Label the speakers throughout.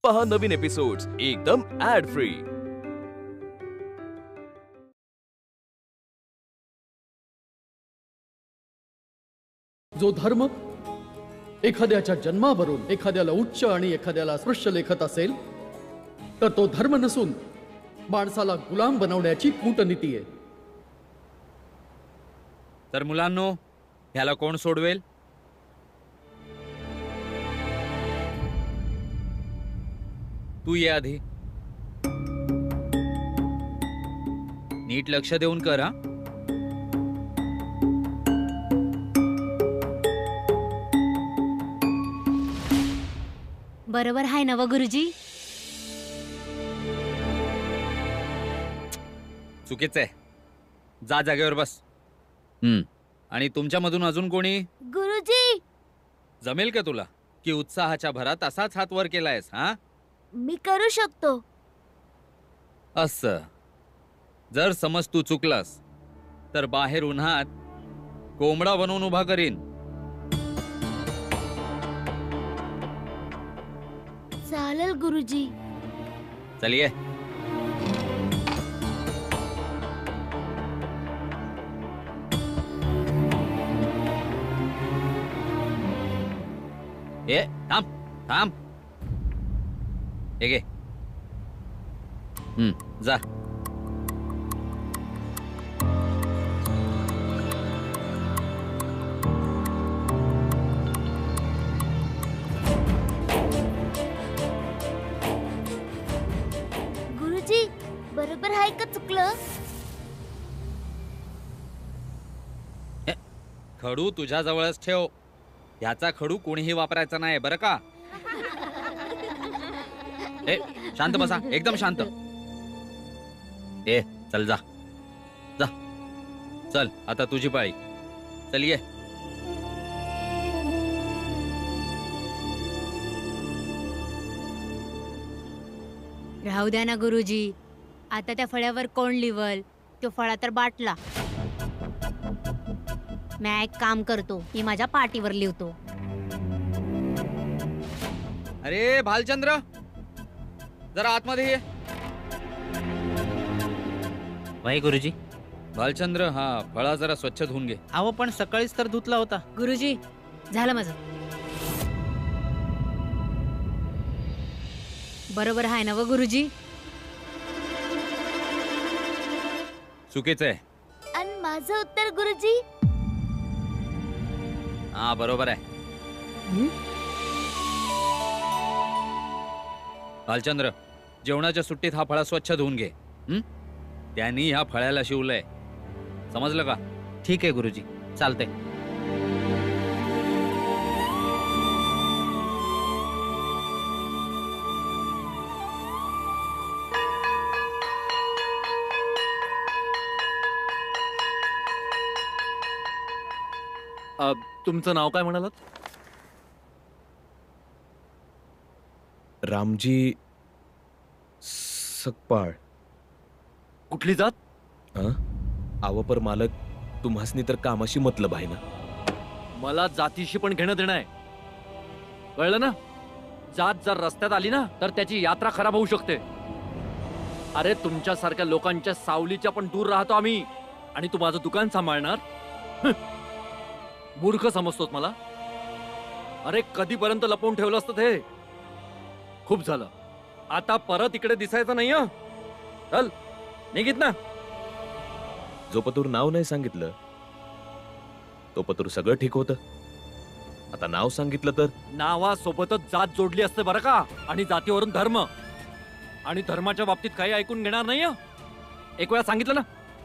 Speaker 1: पहा नवीन एपिसोड्स एकदम add free.
Speaker 2: जो धर्म एखाद्याच्या जन्मावरून एखाद्याला उच्च आणि एखाद्याला स्पृश्य लेखत असेल तर तो धर्म नसून माणसाला गुलाम बनवण्याची कूटनीती आहे।
Speaker 3: तर मुलांनो, ह्याला कोण सोडवेल? तू ये आधी। नीट लक्ष देऊन कर हा।
Speaker 4: बरोबर आहे ना व गुरुजी?
Speaker 3: चुकीचं आहे, जा जागेवर बस। आणि तुमच्यामधून अजून कोणी?
Speaker 4: गुरुजी,
Speaker 3: जमेल का तुला की उत्साहाच्या भरात असाच हात वर केलायस? हा,
Speaker 4: मी करू शकतो।
Speaker 3: असं जर समज तू चुकलास तर बाहेर उन्हात कोंबडा बनवून उभा करीन।
Speaker 4: चालेल गुरुजी।
Speaker 3: चलिए। ए थांब थांब, हे घे। जा।
Speaker 4: गुरुजी, बरोबर आहे का चुकलं?
Speaker 3: खडू तुझ्या जवळच ठेव, ह्याचा खडू कोणीही वापरायचा नाही, बरं का? ए शांत बसा, एकदम शांत। ए चल जा जा, चल आता तुझी पाळी। चल ये।
Speaker 4: राहू द्या ना गुरुजी, आता त्या फळ्यावर कोण लिवल? तो फळा तर बाटला। मी एक काम करतो, मी माझ्या पाटीवर लिवतो।
Speaker 3: अरे भालचंद्र, जरा आतमध्ये ये।
Speaker 5: वही गुरुजी।
Speaker 3: भालचंद्र, हा फळा जरा स्वच्छ धुवून घे।
Speaker 5: अहो पण सकाळीच तर धुतला होता।
Speaker 4: गुरुजी, झालं माझं। बरोबर आहे ना व गुरुजी?
Speaker 3: चुकीचं आहे।
Speaker 4: आणि माझं उत्तर गुरुजी?
Speaker 3: हा बरोबर आहे। भालचंद्र, जेवणाच्या सुट्टीत हा फळा स्वच्छ धुवून घे। त्यांनी ह्या फळ्याला शिवलंय, समजलं का?
Speaker 5: ठीक आहे गुरुजी, चालतंय।
Speaker 6: तुमचं नाव काय म्हणालात?
Speaker 7: रामजी सकपाळ।
Speaker 6: कुठली जात?
Speaker 7: आवपर मालक, तुम्हासनी तर कामाशी मतलब आहे ना?
Speaker 6: मला जातीशी पण घेणं देणं आहे, कळलं ना? जात जर रस्त्यात आली ना तर त्याची यात्रा खराब होऊ शकते। अरे तुमच्यासारख्या लोकांच्या सावलीच्या पण दूर राहतो आम्ही, आणि तू माझं दुकान सांभाळणार? मूर्ख समजतोस मला? अरे कधीपर्यंत लपवून ठेवलं असतं ते? खूप झालं, आता परत इकडे दिसायचं नाही। चल निघित ना।
Speaker 7: जो पतूर नाव नाही सांगितलं तो पतूर सगळं ठीक होतं। आता नाव सांगितलं तर
Speaker 6: नावासोबतच जात जोडली असते बरं का? आणि जातीवरून धर्म, आणि धर्माच्या बाबतीत काही ऐकून घेणार नाही। एक वेळा सांगितलं ना,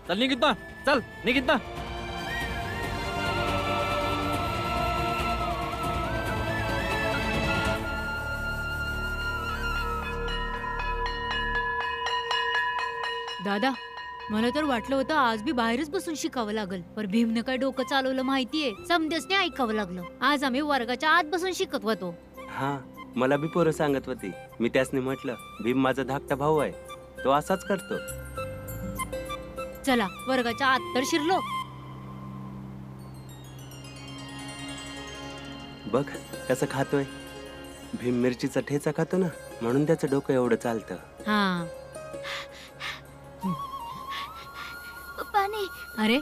Speaker 6: चल निघित ना, चल निघित ना।
Speaker 4: दादा, मला तर वाटलं होतं आज बी बाहेरच बसून शिकावं लागल, पण भीमनं काय डोकं चालवलं माहितीये? समदेसने ऐकावं लागलं। आज आम्ही वर्गाच्या आत बसून शिकत होतो।
Speaker 8: हा, मला बी पोरं सांगत होती। मी त्यासनी म्हटलं, भीम माझा धाकटा भाऊ आहे, तो असाच करतो।
Speaker 4: चला वर्गाच्या आत तर शिरलो।
Speaker 8: बघ कसं खातोय, भीम मिरचीचा ठेचा खातो ना। म्हणून त्याचं डोकं एवढं चालतं.
Speaker 4: हा.
Speaker 9: पाणी.
Speaker 4: अरे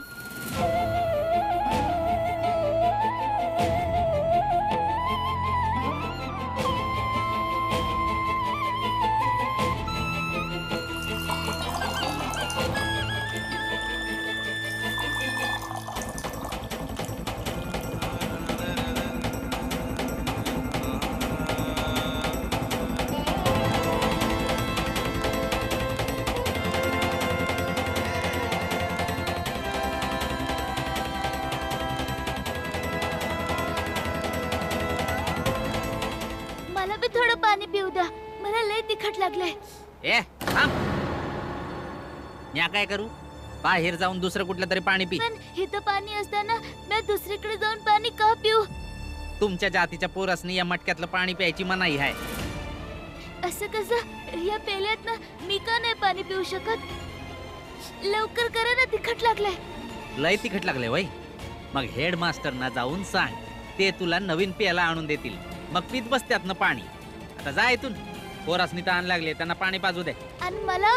Speaker 9: मला बी थोडं पाणी पिऊ द्या. मला लय तिखट लागलंय.
Speaker 5: ए थांब. म्या काय करू? बाहेर जाऊन दुसरं कुठलं तरी पाणी पी.
Speaker 9: पण इथं पाणी असताना मी दुसरीकडे जाऊन पाणी का पिऊ?
Speaker 5: तुमच्या जातीच्या पोरासनी या मटक्यातलं पाणी प्यायची मनाई आहे.
Speaker 9: असं कसं? या पेल्यात मी का नाही पाणी पिऊ शकत? लवकर करा ना, तिखट लागलंय.
Speaker 5: लय तिखट लागले वय. मग हेडमास्टरना जाऊन सांग, ते तुला नवीन प्यायला आणून देतील. मग पीत बस त्यातनं पाणी. आता जा इथून. पोरासनी तहान लागले, त्यांना पाणी पाजू दे.
Speaker 9: आणि मला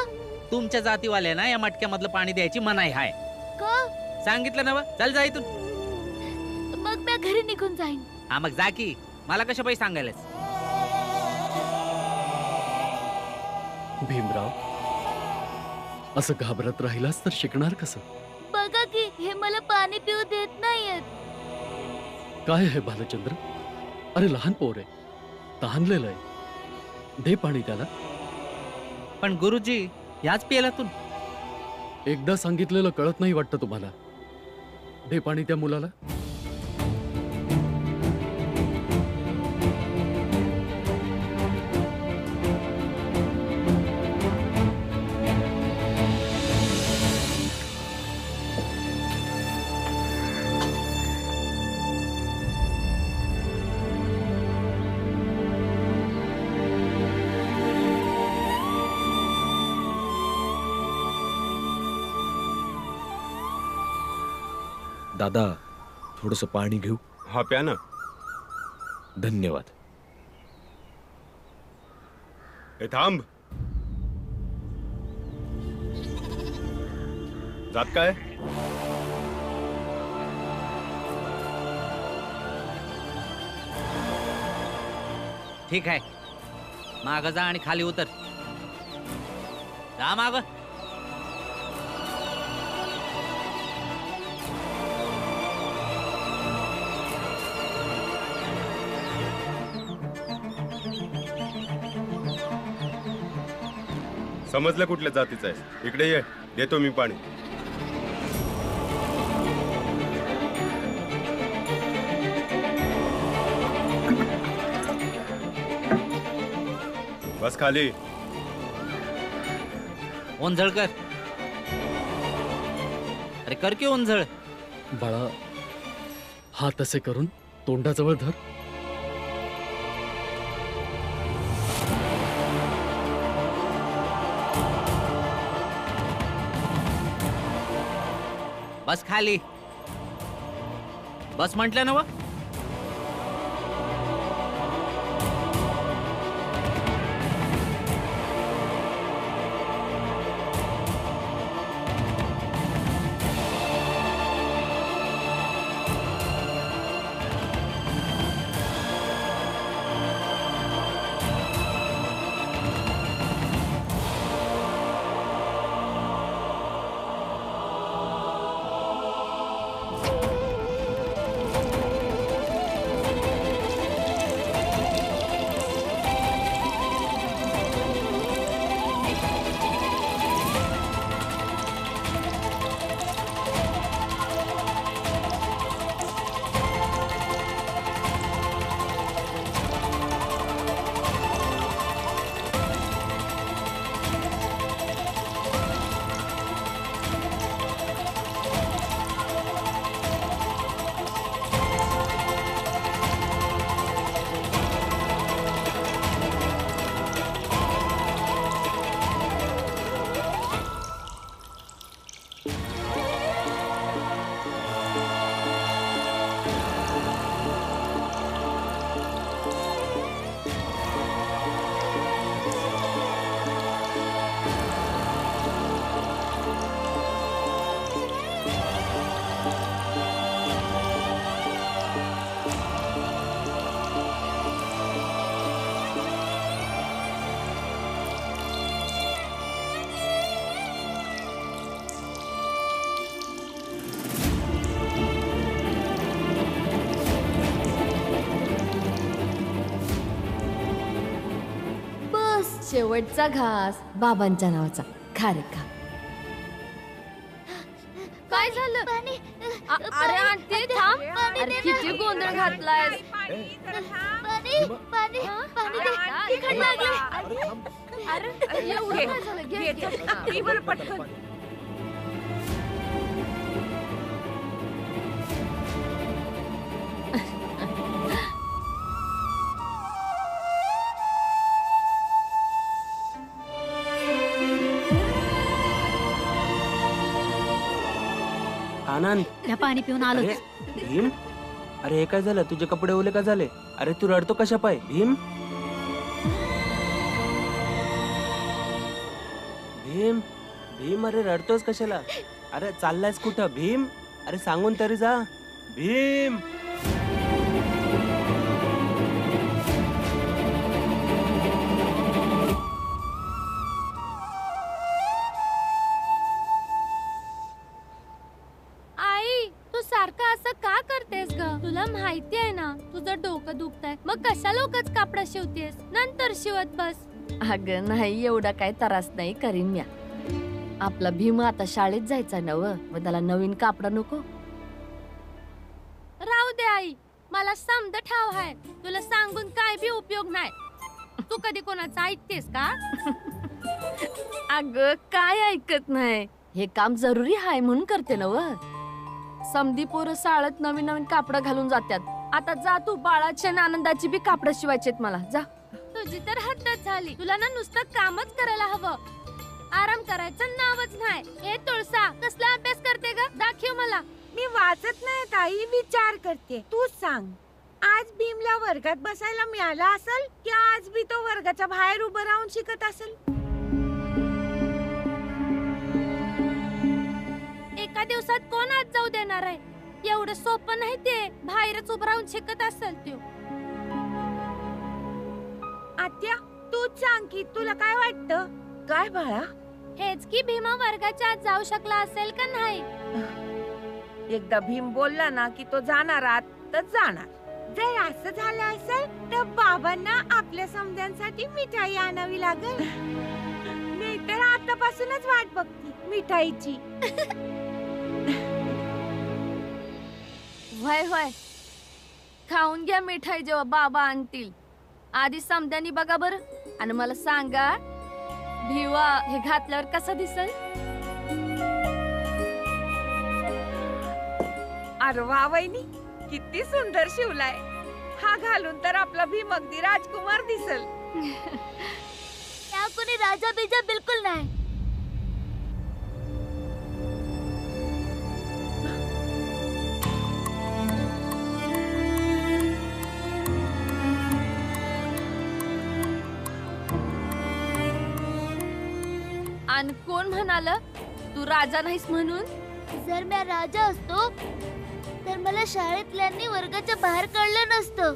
Speaker 5: तुमच्या जातीवाल्यांना या मटक्यामधलं पाणी द्यायची मनाई आहे.
Speaker 9: का?
Speaker 5: सांगितलं ना? चल जा इथून.
Speaker 9: मग मी घरी निघून जाईन.
Speaker 5: हा मग जा की. मला कशा पैसे सांगायलास?
Speaker 2: भीमराव, असं घाबरत राहिलास तर शिकणार कसं?
Speaker 9: बघा की, हे मला पाणी पिऊ देत नाहीयेत.
Speaker 2: काय आहे भालचंद्र? अरे लहान पोर आहे, तहानलेलं आहे. दे पाणी त्याला.
Speaker 5: पण गुरुजी, याच पेल्यातून.
Speaker 2: एकदा सांगितलेलं कळत नाही वाटतं तुम्हाला. दे पाणी त्या मुलाला.
Speaker 7: दादा, थोडस पाणी घेऊ.
Speaker 8: हा प्या ना.
Speaker 7: धन्यवाद.
Speaker 10: ए थांब. जात काय?
Speaker 5: ठीक आहे, माग जा आणि खाली उतर. जा माग.
Speaker 10: समजलं कुठल्या जातीचं आहे? इकडे ये, देतो मी पाणी. बस खाली.
Speaker 5: ओंझळ कर. अरे कर की ओंझळ.
Speaker 2: बाळा, हात असे करून तोंडाजवळ धर.
Speaker 5: बस खाली. बस म्हटलं ना.
Speaker 11: शेवटचा घास बाबांच्या नावाचा. खा रे खा.
Speaker 9: काय झालं? पाणी.
Speaker 11: अरे आंटी थांब. अरे किती गोंधळ घातलाय.
Speaker 9: पाणी पाणी पाणी दे. तिखट लागले.
Speaker 11: अरे एवढं काय झालं? घे घे.
Speaker 12: पटकन.
Speaker 8: आनंद,
Speaker 4: या पाणी पिऊन आलो.
Speaker 8: अरे भीम, अरे हे काय झालं? तुझे कपडे ओले का झाले? अरे तू रडतो कशा पाय भीम? भीम भीम, अरे रडतोस कशाला? अरे चाललायस कुठं भीम? अरे सांगून तरी जा भीम.
Speaker 11: आई तू सारखं असं का करतेस ग? तुला माहिती आहे ना तुझं डोकं दुखतंय, मग कशाला उगाच कापडा शिवतेस? नंतर शिवत बस. अगं नाही, एवढा काय त्रास नाही करीन म्या. आपला भीम आता शाळेत जायचा नव, मग त्याला नवीन कापडा नको. राहू दे आई, मला समज ठाव आहे. तुला सांगून काय बी उपयोग नाही. तू कधी कोणाचं ऐकतेस का? अगं काय ऐकत नाही, हे काम जरुरी आहे म्हणून करते नव. समधी पोरं शाळेत नवीन नवीन कापडं घालून जातात. आता जा तू, बाळाच्या आणि आनंदाची बी कापडं शिवायचेत मला. जा. तुझी तर हद्दच झाली. तुला ना नुसतं कामच करायला हवं, आराम करायचं नावच नाही. हे तुळसा कसला अभ्यास करते ग? दाखव मला.
Speaker 12: मी वाचत नाही ताई, विचार करते. तू सांग, आज भीमला वर्गात बसायला मिळालं असेल की आज बी तो वर्गाच्या बाहेर उभं राहून शिकत असेल?
Speaker 11: एका दिवसात कोण आज जाऊ देणार आहे? एवढं सोपं नाही ते. बाहेरच उभं राहून शिकत असेल तो.
Speaker 12: आत्या तूच सांग की तुला काय वाटतं? काय बाळा?
Speaker 11: हेच की भीमा वर्गाच्या आत जाऊ शकला असेल का नाही?
Speaker 12: एकदा भीम बोलला ना की तो जाणार आत तर जाणार. जर असं झालं असेल तर बाबांना आपल्या समध्यांसाठी मिठाई आणावी लागेल. मी तर आतापासूनच वाट बघते मिठाईची.
Speaker 11: व्हय व्हय, खाऊन घ्या मिठाई जेव्हा बाबा आणतील. आधी समध्यानी बघा बरं आणि मला सांगा भिवा हे घातल्यावर कसं दिसल?
Speaker 12: अरे वा वहिनी, किती सुंदर शिवलाय. हा घालून तर आपला भीम अगदी राजकुमार दिसल.
Speaker 9: त्या कोणी राजा बिजा बिलकुल नाही.
Speaker 11: आणि कोण म्हणाल तू राजा नाहीस म्हणून?
Speaker 9: जर मी राजा असतो तर मला शाळेतल्यांनी वर्गाच्या बाहेर काढलं नसतं.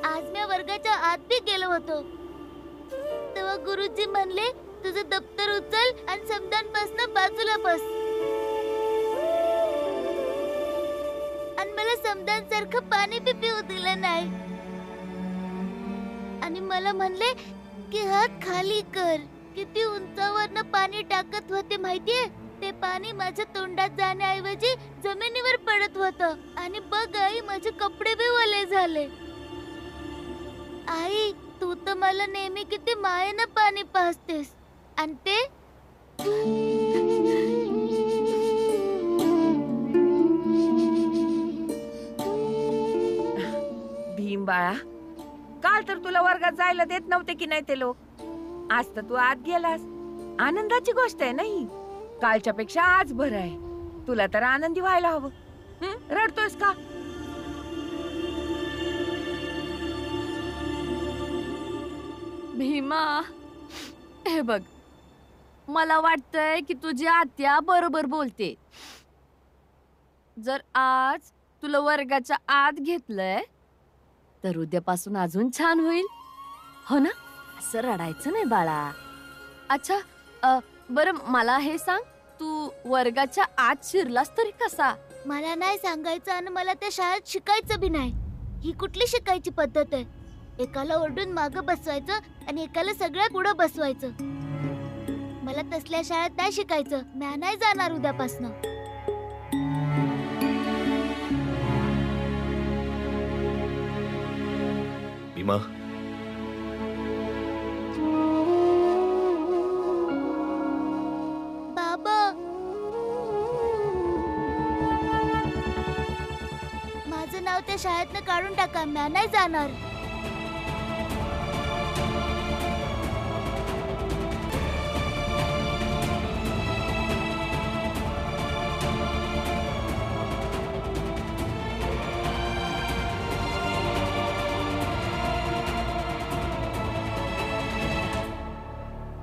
Speaker 9: आज मी वर्गाच्या आत बी गेलो होतो तेव्हा गुरुजी म्हणले तुझं दप्तर उचल आणि समदांपासून बाजूला बस. आणि मला समदांसारखं पाणी बी पिऊ दिलं नाही आणि मला म्हणले की हात खाली कर. किती उंचावरनं पाणी टाकत होते माहितीये? ते पाणी माझ्या तोंडात जाण्याऐवजी जमिनीवर पडत होतं. आणि बघ आई, माझे कपडे बी ओले झाले. आई, तू तर मला नेहमी किती मायेनं पाणी पाजतेस आणि ते
Speaker 12: भीम बाळा, काल तर तुला वर्गात जायला देत नव्हते की नाही ते लोक. आज तर तू आत गेलास. आनंदाची गोष्ट आहे नाही. कालच्या पेक्षा आज बरं आहे. तुला तर आनंदी व्हायला हवं. रडतोस का?
Speaker 11: भीमा, हे बघ, मला वाटतंय की तुझी आत्या बरोबर बोलते. जर आज तुला वर्गाच्या आत घेतलंय तर उद्यापासून अजून छान होईल, हो ना? असं रडायचं नाही बाळा. अच्छा, बरं मला हे सांग, तू वर्गाच्या आत शिरलास तरी कसा?
Speaker 9: मला नाही सांगायचं आणि मला त्या शाळेत शिकायचं बी नाही. ही कुठली शिकायची पद्धत आहे? एकाला ओरडून मागं बसवायचं आणि एकाला सगळ्यात पुढं बसवायचं. मला तसल्या शाळेत नाही शिकायचं. मी नाही जाणार उद्यापासनं.
Speaker 7: भीमा,
Speaker 9: बाबा, माझं नाव त्या शाळेतनं काढून टाका. मी नाही जाणार.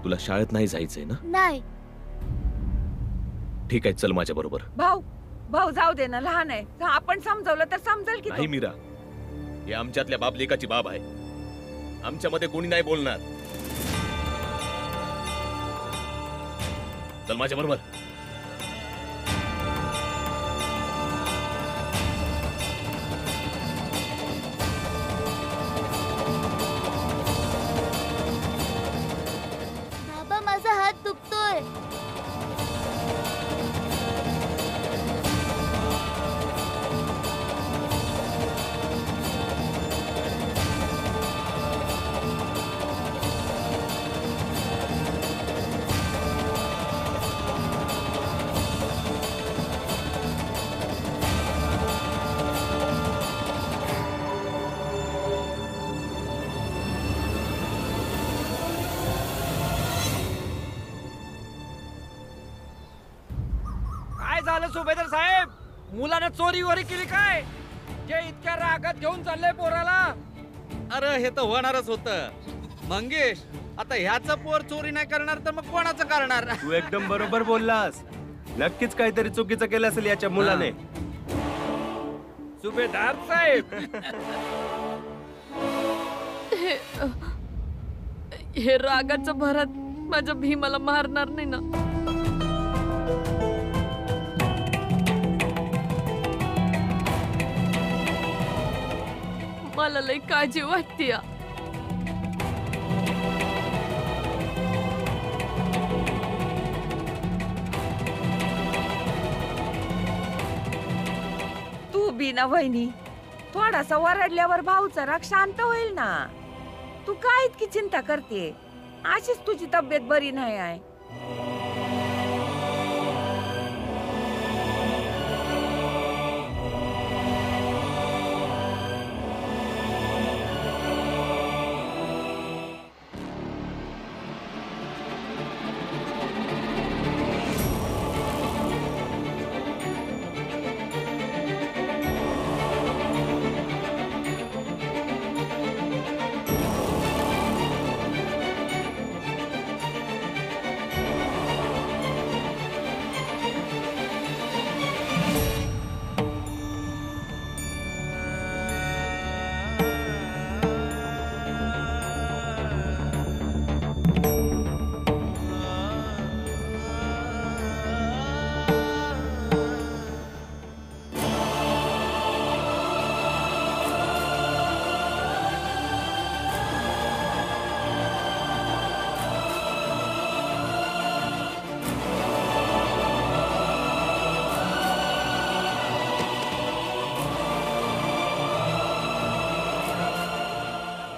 Speaker 7: तुला शाळेत नाही जायचंय ना?
Speaker 9: नाही.
Speaker 7: ठीक आहे, चल माझ्या बरोबर.
Speaker 12: भाऊ भाऊ जाऊ दे ना, लहान आहे. आपण समजवलं तर समजेल की तो.
Speaker 7: नाही मीरा, हे आमच्यातल्या बाप लेकाची बाब आहे. आमच्यामध्ये कोणी नाही बोलणार. चल माझ्या बरोबर.
Speaker 9: बाबा, माझा हात दुखतोय.
Speaker 6: काय झालं सुभेदार साहेब? मुलानं चोरी वरी केली काय? जे इतक्या रागात घेऊन चाललंय पोराला.
Speaker 5: अरे हे तर होणारच होत. मंगेश, आता ह्याचं पोर चोरी नाही करणार तर मग कोणाचं करणार?
Speaker 8: तू एकदम बरोबर बोललास. नक्कीच काहीतरी चुकीचं केलं असेल याच्या मुलाने.
Speaker 6: सुभेदार साहेब,
Speaker 11: हे रागाचं भरात माझ्या भीमाला मारणार नाही ना? मला लई काळजी वाटते.
Speaker 12: तू बी ना वहिनी, थोडासा वरडल्यावर भाऊचा राग शांत होईल ना. तू काय इतकी चिंता करते? अशीच तुझी तब्येत बरी नाही आहे.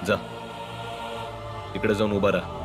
Speaker 7: जा, इकडे जाऊन उभा राहा.